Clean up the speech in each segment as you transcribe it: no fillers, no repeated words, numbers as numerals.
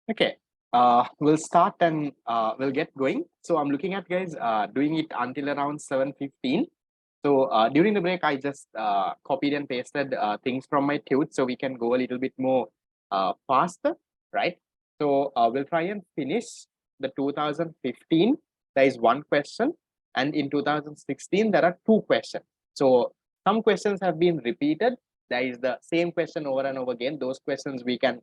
Okay, we'll start and we'll get going. So I'm looking at guys doing it until around 7:15. So during the break, I just copied and pasted things from my tute so we can go a little bit more faster, right? So we'll try and finish the 2015. There is one question, and in 2016 there are two questions. So some questions have been repeated. There is the same question over and over again. Those questions we can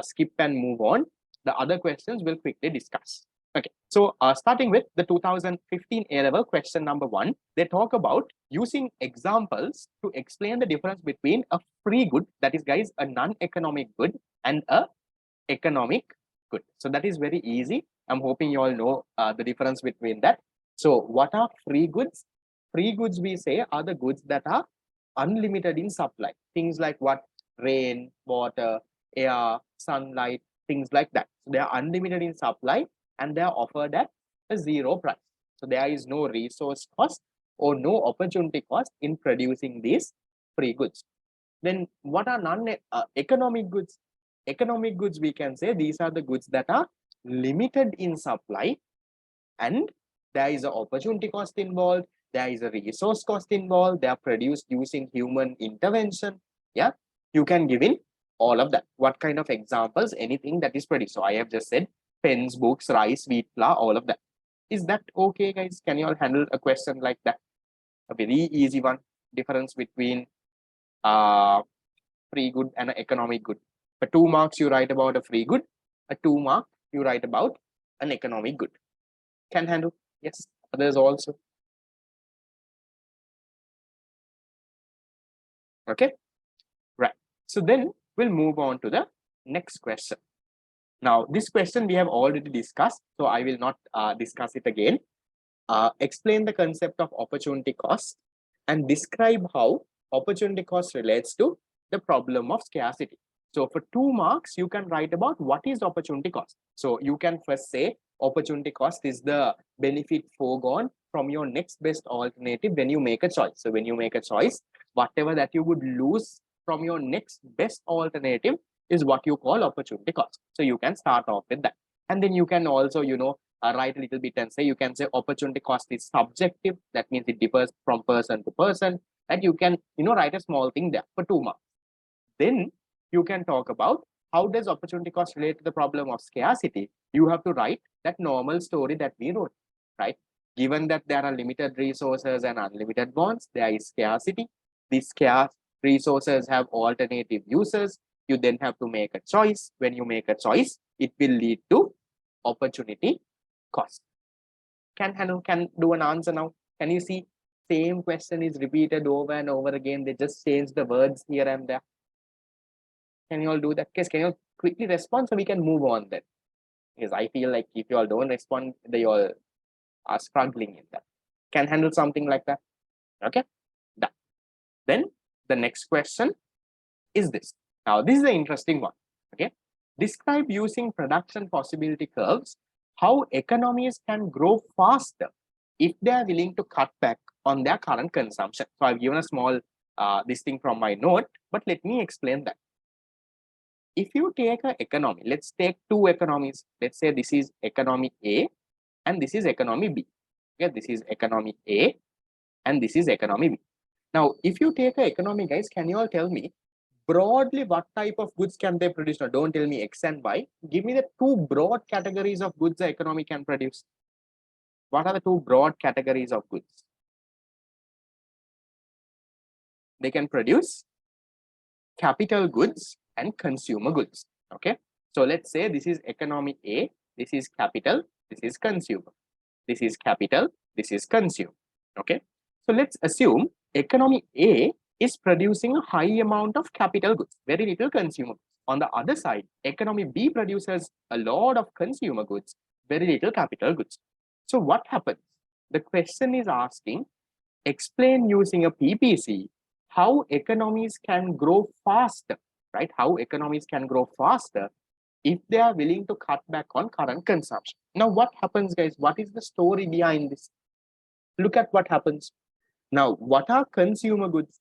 skip and move on. The other questions we'll quickly discuss. Okay, so starting with the 2015 A-level question number 1, they talk about using examples to explain the difference between a free good, that is guys, a non-economic good, and a economic good. So that is very easy. I'm hoping you all know the difference between that. So what are free goods? Free goods, we say, are the goods that are unlimited in supply. Things like what? Rain, water, air, sunlight, things like that. So they are unlimited in supply and they are offered at a zero price. So there is no resource cost or no opportunity cost in producing these free goods. Then what are non-economic goods? Economic goods, we can say these are the goods that are limited in supply and there is an opportunity cost involved, there is a resource cost involved, they are produced using human intervention. Yeah, you can give in all of that. What kind of examples? Anything that is produced. So I have just said pens, books, rice, wheat, flour, all of that. Is that okay, guys? Can you all handle a question like that? A very easy one. Difference between free good and an economic good. For 2 marks, you write about a free good. A 2 mark, you write about an economic good. Can handle? Yes. Others also. Okay. Right. So then we'll move on to the next question. Now, this question we have already discussed, so I will not discuss it again. Explain the concept of opportunity cost and describe how opportunity cost relates to the problem of scarcity. So for 2 marks, you can write about what is opportunity cost. So you can first say opportunity cost is the benefit foregone from your next best alternative when you make a choice. So when you make a choice, whatever that you would lose from your next best alternative is what you call opportunity cost. So you can start off with that. And then you can also, write a little bit and say, you can say opportunity cost is subjective. That means it differs from person to person. And you can, write a small thing there for 2 marks. Then you can talk about how does opportunity cost relate to the problem of scarcity. You have to write that normal story that we wrote, right? Given that there are limited resources and unlimited bonds, there is scarcity. These scarce resources have alternative uses. You then have to make a choice. When you make a choice, it will lead to opportunity cost. Can do an answer now? Can you see? Same question is repeated over and over again. They just change the words here and there. Can you all do that? Can you all quickly respond so we can move on then? Because I feel like if you all don't respond, they all are struggling in that. Can handle something like that. Okay, done. Then the next question is this. Now, this is the interesting one. Okay, describe using production possibility curves how economies can grow faster if they are willing to cut back on their current consumption. So I've given a small this thing from my note, but let me explain that. If you take an economy, let's take 2 economies. Let's say this is economy A and this is economy B. Okay, this is economy A and this is economy B. Now, if you take an economy, guys, can you all tell me broadly what type of goods can they produce? Now, don't tell me X and Y. Give me the 2 broad categories of goods the economy can produce. What are the 2 broad categories of goods? They can produce capital goods and consumer goods. Okay, so let's say this is economy A, this is capital, this is consumer, this is capital, this is consumer. Okay, so let's assume economy A is producing a high amount of capital goods, very little consumer goods. On the other side, economy B produces a lot of consumer goods, very little capital goods. So what happens? The question is asking, explain using a PPC how economies can grow faster, right? How economies can grow faster if they are willing to cut back on current consumption. Now, what happens, guys? What is the story behind this? Look at what happens. Now, what are consumer goods?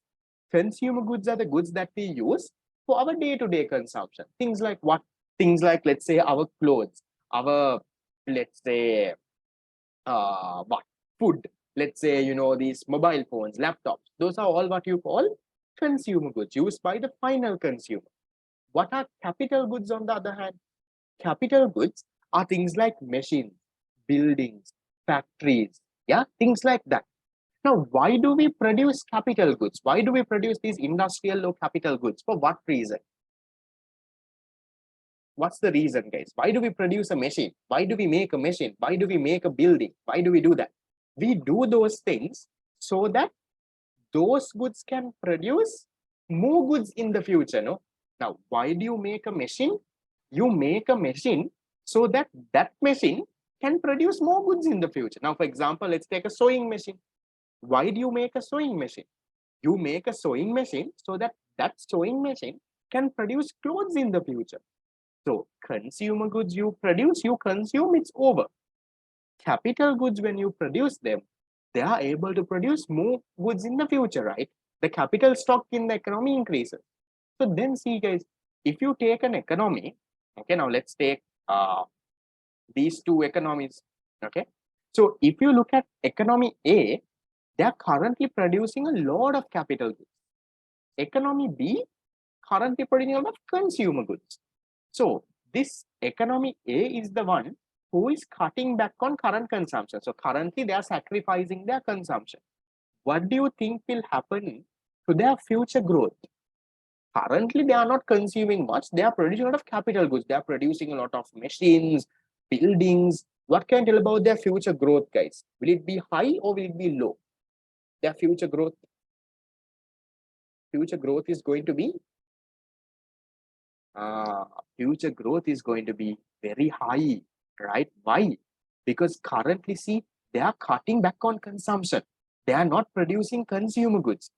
Consumer goods are the goods that we use for our day-to-day consumption. Things like what? Things like, let's say, our clothes, our, let's say, what food, let's say, these mobile phones, laptops, those are all what you call consumer goods used by the final consumer. What are capital goods on the other hand? Capital goods are things like machines, buildings, factories, yeah, things like that. Now, why do we produce capital goods? Why do we produce these industrial or capital goods? For what reason? What's the reason, guys? Why do we produce a machine? Why do we make a machine? Why do we make a building? Why do we do that? We do those things so that those goods can produce more goods in the future, no? Now, why do you make a machine? You make a machine so that that machine can produce more goods in the future. Now, for example, let's take a sewing machine. Why do you make a sewing machine? You make a sewing machine so that that sewing machine can produce clothes in the future. So consumer goods you produce, you consume, it's over. Capital goods, when you produce them, they are able to produce more goods in the future, right? The capital stock in the economy increases. So then see, guys, if you take an economy, okay, now let's take these two economies, okay? So if you look at economy A, they are currently producing a lot of capital goods. Economy B, currently producing a lot of consumer goods. So this economy A is the one who is cutting back on current consumption. So currently they are sacrificing their consumption. What do you think will happen to their future growth? Currently they are not consuming much. They are producing a lot of capital goods. They are producing a lot of machines, buildings. What can you tell about their future growth, guys? Will it be high or will it be low? Their future growth is going to be future growth is going to be very high, right? Why? Because currently, see, they are cutting back on consumption. They are not producing consumer goods.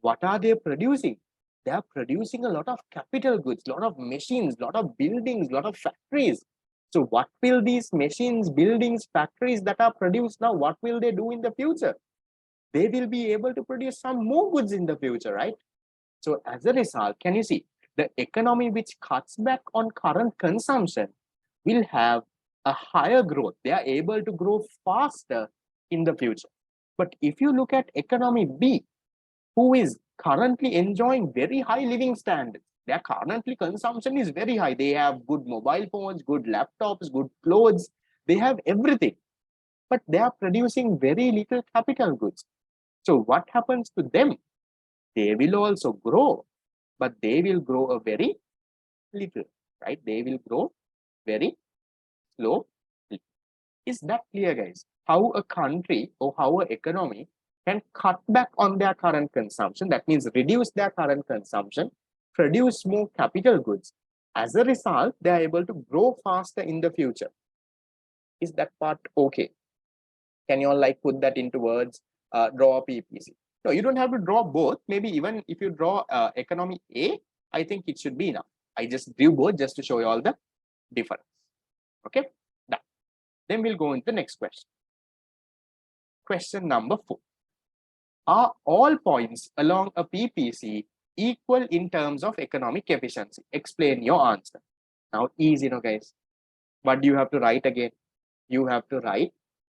What are they producing? They are producing a lot of capital goods, a lot of machines, a lot of buildings, a lot of factories. So what will these machines, buildings, factories that are produced now, what will they do in the future? They will be able to produce some more goods in the future, right? So as a result, can you see, the economy which cuts back on current consumption will have a higher growth. They are able to grow faster in the future. But if you look at economy B, who is currently enjoying very high living standards, their currently consumption is very high. They have good mobile phones, good laptops, good clothes. They have everything, but they are producing very little capital goods. So what happens to them? They will also grow, but they will grow a very little, right? They will grow very slow. Is that clear, guys? How a country or how an economy can cut back on their current consumption, that means reduce their current consumption, produce more capital goods. As a result, they are able to grow faster in the future. Is that part okay? Can you all like put that into words, draw a PPC? No, you don't have to draw both. Maybe even if you draw economy A, I think it should be enough. I just drew both just to show you all the difference. Okay, done. Then we'll go into the next question. Question number 4. Are all points along a PPC equal in terms of economic efficiency? Explain your answer. Now, easy, no, guys. What do you have to write again? You have to write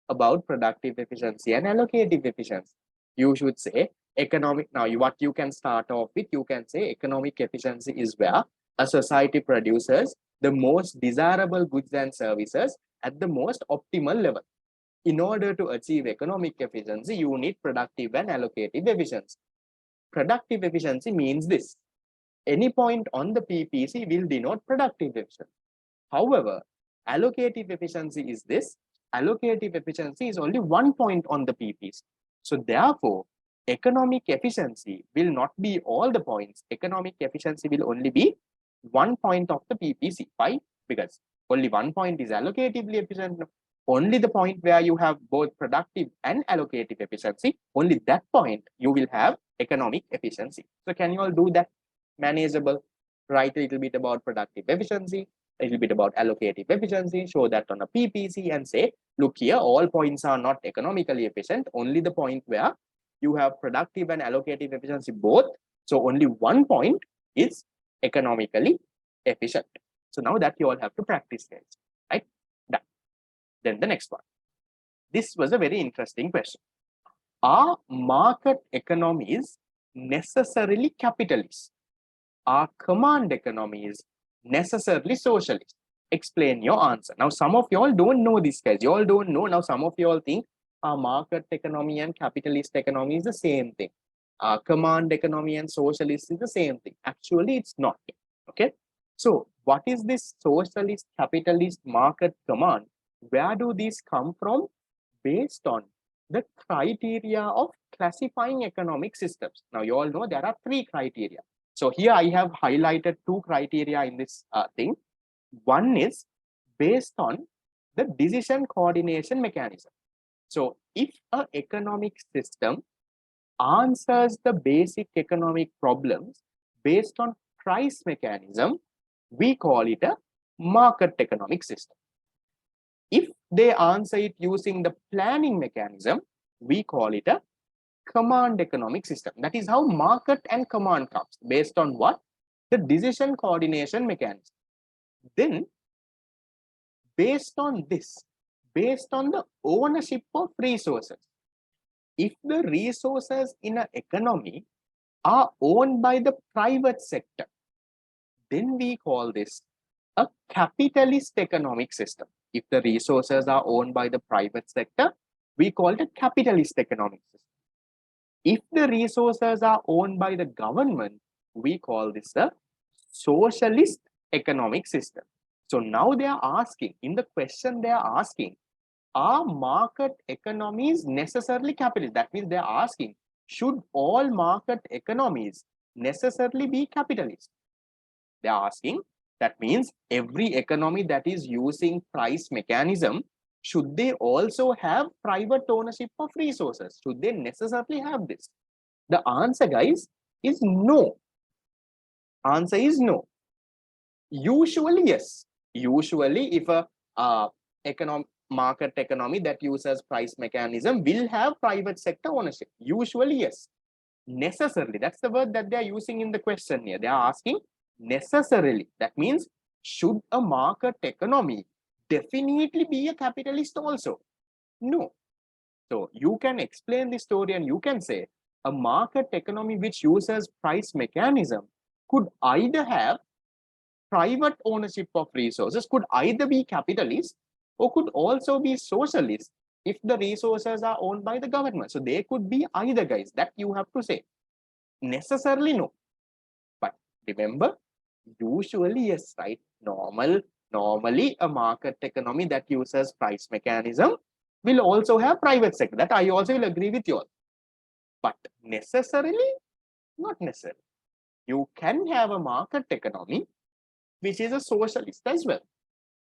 about productive efficiency and allocative efficiency. You should say economic. Now, what you can start off with, you can say economic efficiency is where a society produces the most desirable goods and services at the most optimal level. In order to achieve economic efficiency, you need productive and allocative efficiency. Productive efficiency means this. Any point on the PPC will denote productive efficiency. However, allocative efficiency is this. Allocative efficiency is only one point on the PPC. So therefore, economic efficiency will not be all the points. Economic efficiency will only be one point of the PPC. Why? Because only one point is allocatively efficient. Only the point where you have both productive and allocative efficiency, only that point you will have economic efficiency. So can you all do that? Manageable. Write a little bit about productive efficiency, a little bit about allocative efficiency, show that on a PPC and say, look here, all points are not economically efficient, only the point where you have productive and allocative efficiency both. So only one point is economically efficient. So now that you all have to practice, guys, right? Done. Then the next one. This was a very interesting question. Are market economies necessarily capitalist? Are command economies necessarily socialist? Explain your answer. Now, some of y'all don't know this, guys. You all don't know. Now, some of y'all think market economy and capitalist economy is the same thing. Command economy and socialist is the same thing. Actually, it's not. Okay. So, what is this socialist, capitalist, market, command? Where do these come from? Based on the criteria of classifying economic systems. Now, you all know there are 3 criteria. So here I have highlighted 2 criteria in this thing. One is based on the decision coordination mechanism. So if an economic system answers the basic economic problems based on price mechanism, we call it a market economic system. If they answer it using the planning mechanism, we call it a command economic system. That is how market and command comes. Based on what? The decision coordination mechanism. Then, based on this, based on the ownership of resources, if the resources in an economy are owned by the private sector, then we call this a capitalist economic system. If the resources are owned by the private sector, we call it a capitalist economic system. If the resources are owned by the government, we call this a socialist economic system. So now they are asking, in the question they are asking, are market economies necessarily capitalist? That means they are asking, should all market economies necessarily be capitalist? They are asking, that means every economy that is using price mechanism, should they also have private ownership of resources? Should they necessarily have this? The answer, guys, is no. Answer is no. Usually, yes. Usually, if a market economy that uses price mechanism will have private sector ownership. Usually, yes. Necessarily, that's the word that they are using in the question here. They are asking necessarily. That means, should a market economy definitely be a capitalist also? No. So you can explain the story and you can say a market economy which uses price mechanism could either have private ownership of resources, could either be capitalist or could also be socialist if the resources are owned by the government. So they could be either, guys. That you have to say. Necessarily no. But remember, usually yes, right? Normally a market economy that uses price mechanism will also have private sector. That I also will agree with you all. But necessarily, not necessarily. You can have a market economy which is a socialist as well.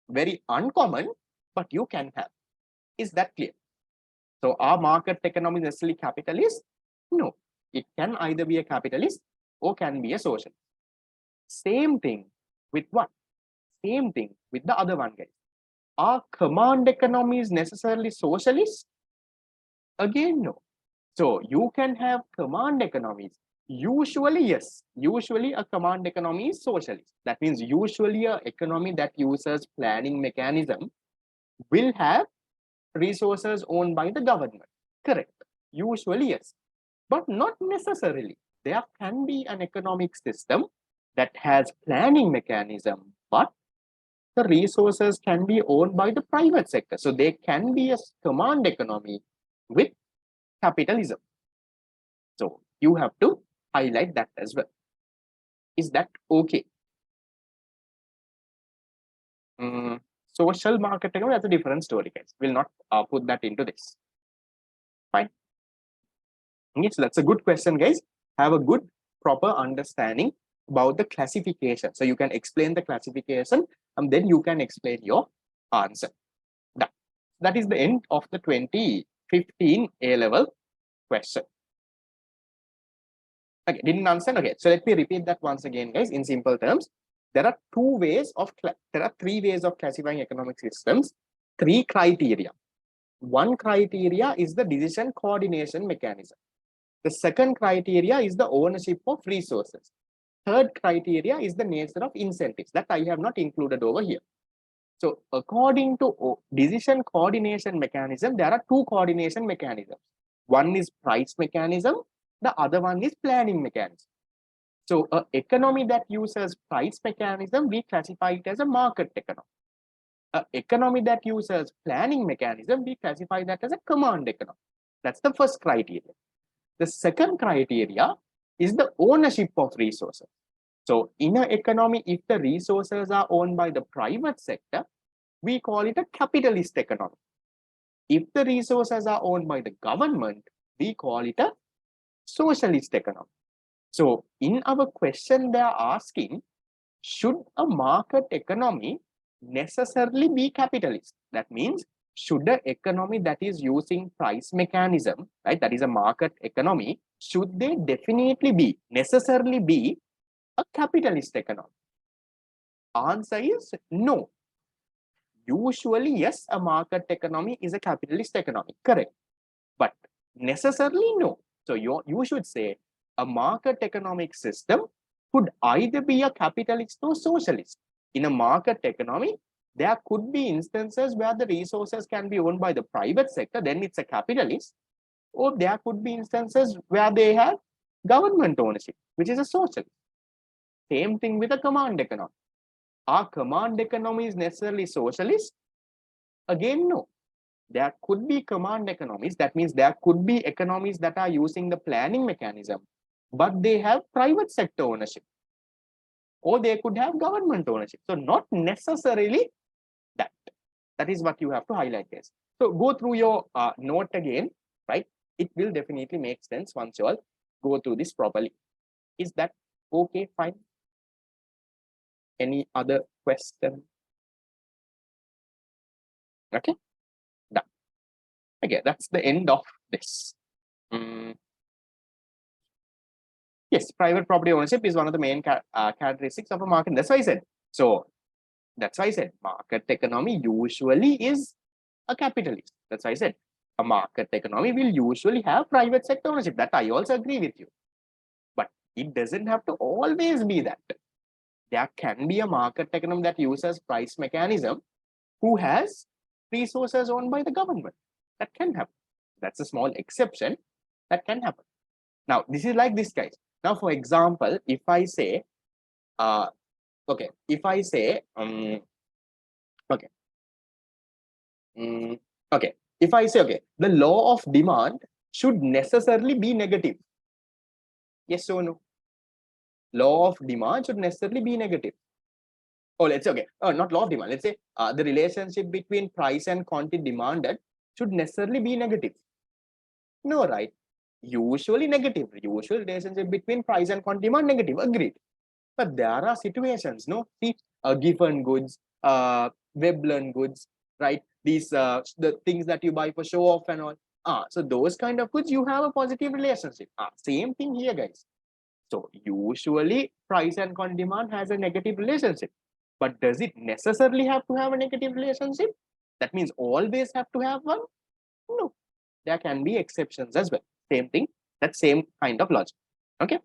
Very uncommon, but you can have. Is that clear? So are market economies necessarily capitalist? No. It can either be a capitalist or can be a socialist. Same thing with what? Same thing with the other one, guys. Are command economies necessarily socialist? Again, no. So you can have command economies. Usually, yes. Usually a command economy is socialist. That means usually an economy that uses planning mechanism will have resources owned by the government. Correct. Usually, yes. But not necessarily. There can be an economic system that has planning mechanism, but the resources can be owned by the private sector. So there can be a command economy with capitalism. So you have to highlight that as well. Is that okay? Social market economy, that's a different story, guys. We'll not put that into this. Fine. Yes, that's a good question, guys. Have a good, proper understanding about the classification. So you can explain the classification and then you can explain your answer. That is the end of the 2015 A-level question. Okay, didn't understand? Okay, so let me repeat that once again, guys, in simple terms. There are three ways of classifying economic systems, 3 criteria. One criteria is the decision coordination mechanism. The second criteria is the ownership of resources. third criteria is the nature of incentives that I have not included over here. So according to decision coordination mechanism, there are two coordination mechanisms. One is price mechanism, the other one is planning mechanism. So an economy that uses price mechanism, we classify it as a market economy. An economy that uses planning mechanism, we classify that as a command economy. That's the first criteria. The second criteria is the ownership of resources. So in an economy, if the resources are owned by the private sector, we call it a capitalist economy. If the resources are owned by the government, we call it a socialist economy. So in our question, they are asking, should a market economy necessarily be capitalist? That means, should an economy that is using price mechanism, right, that is a market economy, should they definitely be, necessarily be a capitalist economy? Answer is no. Usually, yes, a market economy is a capitalist economy, correct. But necessarily no. So you should say a market economic system could either be a capitalist or socialist. In a market economy, there could be instances where the resources can be owned by the private sector, then it's a capitalist. Or there could be instances where they have government ownership, which is a socialist. Same thing with a command economy. Are command economies necessarily socialist? Again, no. There could be command economies. That means there could be economies that are using the planning mechanism, but they have private sector ownership. Or they could have government ownership. So not necessarily that. That is what you have to highlight, guys. So go through your note again, right? It will definitely make sense once you all go through this properly. Is that okay? Fine. Any other question? Okay, done. Okay, that's the end of this. Yes, private property ownership is one of the main characteristics of a market. That's why I said. So that's why I said market economy usually is a capitalist. That's why I said a market economy will usually have private sector ownership. That I also agree with you. But it doesn't have to always be that. There can be a market economy that uses price mechanism who has resources owned by the government. That can happen. That's a small exception that can happen. Now, this is like this, guys. Now, for example, if I say, okay, if I say, okay, if I say, okay, the law of demand should necessarily be negative. Yes or no? Law of demand should necessarily be negative. Oh, let's say, okay, not law of demand. Let's say the relationship between price and quantity demanded should necessarily be negative. No, right? Usually negative. Usual relationship between price and quantity demand negative. Agreed. But there are situations, no? See, given goods, web-learn goods, right? These the things that you buy for show off and all. So those kind of goods, you have a positive relationship. Same thing here, guys. So usually price and quantity demand has a negative relationship. But does it necessarily have to have a negative relationship? That means always have to have one? No. There can be exceptions as well. Same thing. That same kind of logic. Okay.